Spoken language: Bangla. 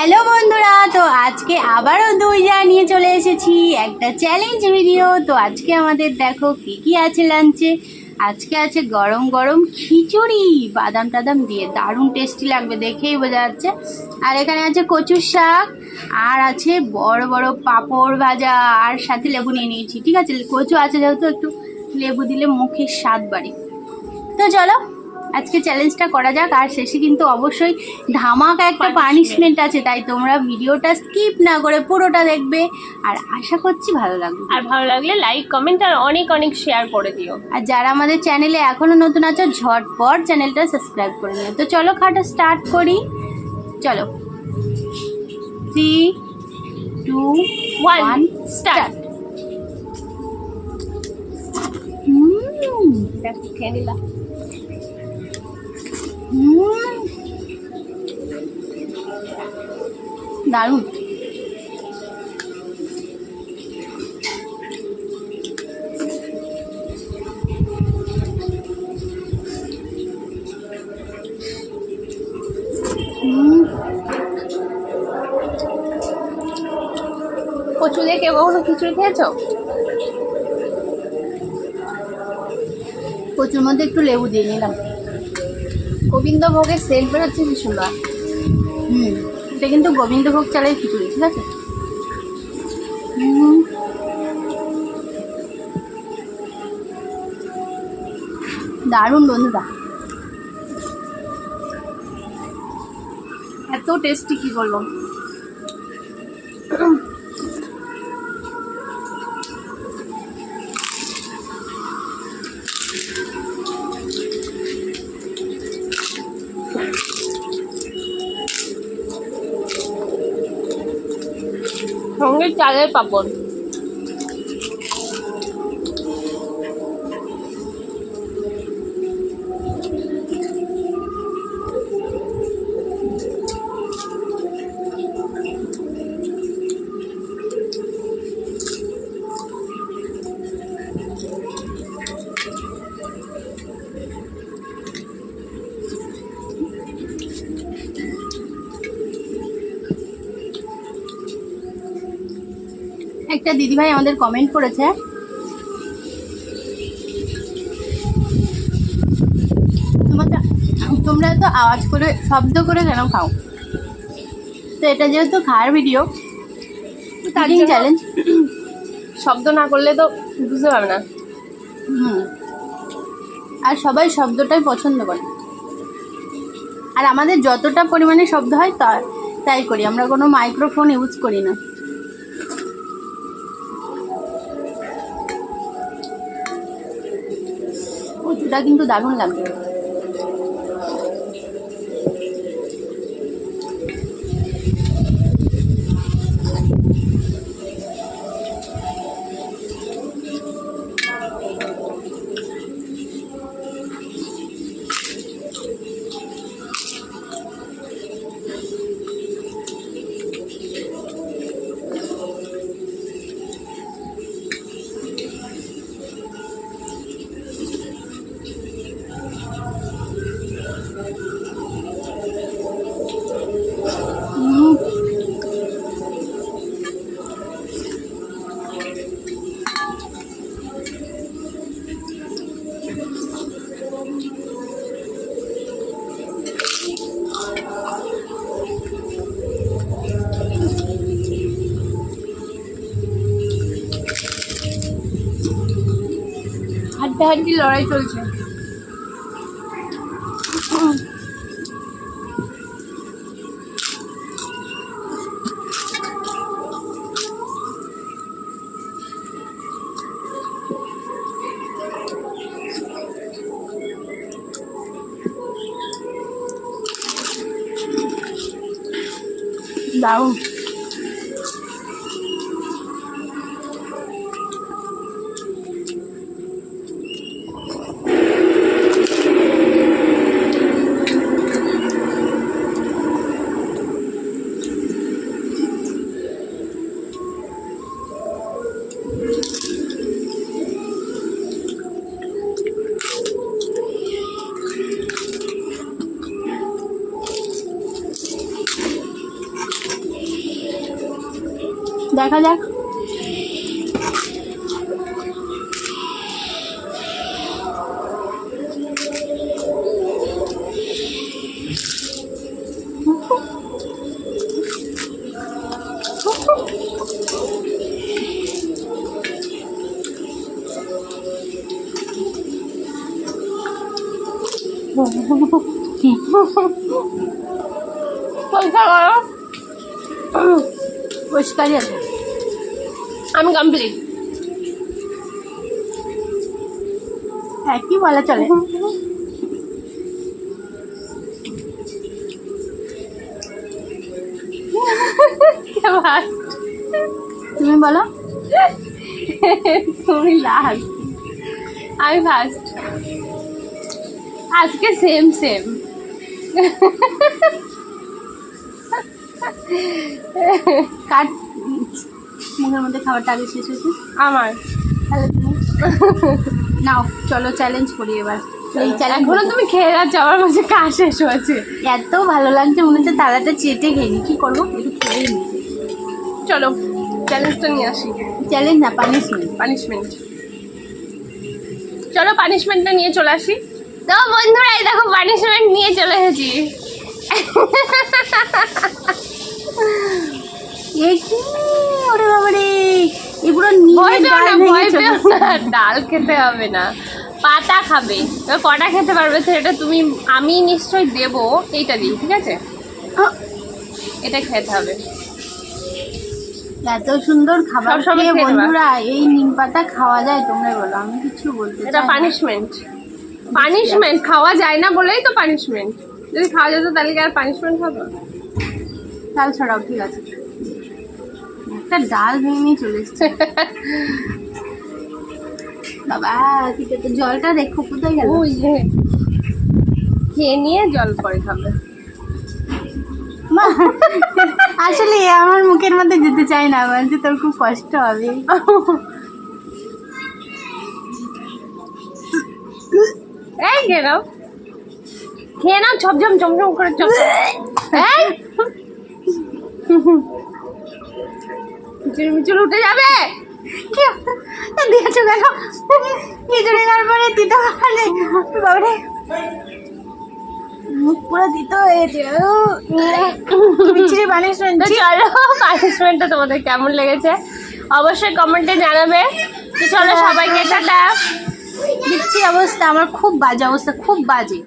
হ্যালো বন্ধুরা, তো আজকে আবারও দুইজা নিয়ে চলে এসেছি একটা চ্যালেঞ্জ ভিডিও। তো আজকে আমাদের দেখো কি কি আছে লাঞ্চে। আজকে আছে গরম গরম খিচুড়ি বাদাম টাদাম দিয়ে, দারুণ টেস্টি লাগবে, দেখেই বোঝা যাচ্ছে। আর এখানে আছে কচুর শাক, আর আছে বড় বড় পাঁপড় ভাজা, আর সাথে লেবু নিয়ে নিয়েছি। ঠিক আছে, কচু আছে যেহেতু একটু লেবু দিলে মুখের স্বাদ বাড়ে। তো চলো আজকে চ্যালেঞ্জটা করা যাক। আর শেষে কিন্তু অবশ্যই ধামাকা একটা পানিশমেন্ট আছে, তাই তোমরা ভিডিওটা স্কিপ না করে পুরোটা দেখবে। আর আশা করছি ভালো লাগবে, আর ভালো লাগলে লাইক কমেন্ট আর অনেক অনেক শেয়ার করে দিও। আর যারা আমাদের চ্যানেলে এখনো নতুন আছো ঝটপট চ্যানেলটা সাবস্ক্রাইব করে নিও। তো চলো খাটা স্টার্ট করি, চলো 3, 2, 1 স্টার্ট। খেয়ে নিলাম। দারুণ। কচু দিয়ে কেউ কখনো খিচুড়ি খেয়েছো? কচুর মধ্যে একটু লেবু দিয়ে নিলাম। গোবিন্দভোগের সেন্ট বেরোচ্ছে কি সুন্দর। এটা কিন্তু গোবিন্দভোগ চালের খিচুড়ি, ঠিক আছে। দারুণ বন্ধুরা, এত টেস্টি কি বলবো। সঙ্গে চালের পাপড়। একটা দিদিভাই আমাদের কমেন্ট করেছে, তোমরা তো আওয়াজ করে শব্দ করে কেন খাও। তো এটা যেহেতু খাওয়ার ভিডিও, কাটিং চ্যালেঞ্জ, শব্দ না করলে তো বুঝতে পারবে না। আর সবাই শব্দটাই পছন্দ করে, আর আমাদের যতটা পরিমাণে শব্দ হয় তাই করি, আমরা কোনো মাইক্রোফোন ইউজ করি না। কচুটা কিন্তু দারুণ লাগবে। হাড্ডাহাড্ডি লড়াই চলছে। দারুণ। দেখা যাক। পরীক্ষা করো। পরিষ্কারই আছে। আমি কমপ্লিট। হ্যাঁ, কি বলা চলে। তুমি বলো। তুমি লাস্ট, আমি ফার্স্ট। আজকে সেম সেম। কার মুখের মধ্যে খাবারটা আগে শেষ হয়েছে? আমার। তাহলে তুমি নাও, চলো চ্যালেঞ্জ করি এবার। এই চ্যালেঞ্জ এখনো তুমি খেয়ে যাচ্ছ, আমার মাঝে কাজ শেষ হয়েছে। এত ভালো লাগছে, মনে হচ্ছে তালাটা চেটে খেয়ে নি। কি করবো, একটু খেয়েই নি। চলো চ্যালেঞ্জটা নিয়ে আসি। চ্যালেঞ্জ না, পানিশমেন্ট। পানিশমেন্ট। চলো পানিশমেন্টটা নিয়ে চলে আসি। তো বন্ধুরা, এই দেখো পানিশমেন্ট নিয়ে চলে এসেছি। এ কি, ওরে বাবারে, এগুলো ভয় নিয়ে পেও ডাল না, ভেঙে ভয় চলে পেও না, ডাল খেতে হবে না, পাতা খাবে। এবার কটা খেতে পারবে সেটা তুমি, আমি নিশ্চয়ই দেবো। এইটা দিই, ঠিক আছে? আহ, এটা খেতে হবে। এত সুন্দর খাবার সবসময় খেয়ে খেতে পারো। বন্ধুরা, এই নিম পাতা খাওয়া যায়? তোমরা বলো, আমি কিছু বলতে এটা চাই না। পানিশমেন্ট। পানিশমেন্ট খাওয়া যায় না বলেই তো পানিশমেন্ট। যদি খাওয়া যেত তাহলে কি আর পানিশমেন্ট হতো? ডাল ছড়াও, ঠিক আছে। একটা ডাল ভেঙে নিয়ে চলে এসছে। বাবা, ঠিক আছে, জলটা দেখো কোথায় গেল। ওই যে খেয়ে নিয়ে জল পরে খাবে। মা, আসলে এ আমার মুখের মধ্যে যেতে চাই না, বলছে তোর খুব কষ্ট হবে। এই খেয়ে নাও, খেয়ে নাও, ঝমঝম ঝমঝম করে চপ। এই মিচুর উঠে যাবে। কি দিয়েছো কেন? খিচুড়ি খাওয়ার পরে দিতে পারে বাবারে, মুখ পুরো দিতে হয়েছে। বিচ্ছিরি পানিশমেন্ট। তো চলো, পানিশমেন্টটা তোমাদের কেমন লেগেছে অবশ্যই কমেন্টে জানাবে। তো চলো সবাইকে টাটা। বিচ্ছিরি অবস্থা, আমার খুব বাজে অবস্থা, খুব বাজে।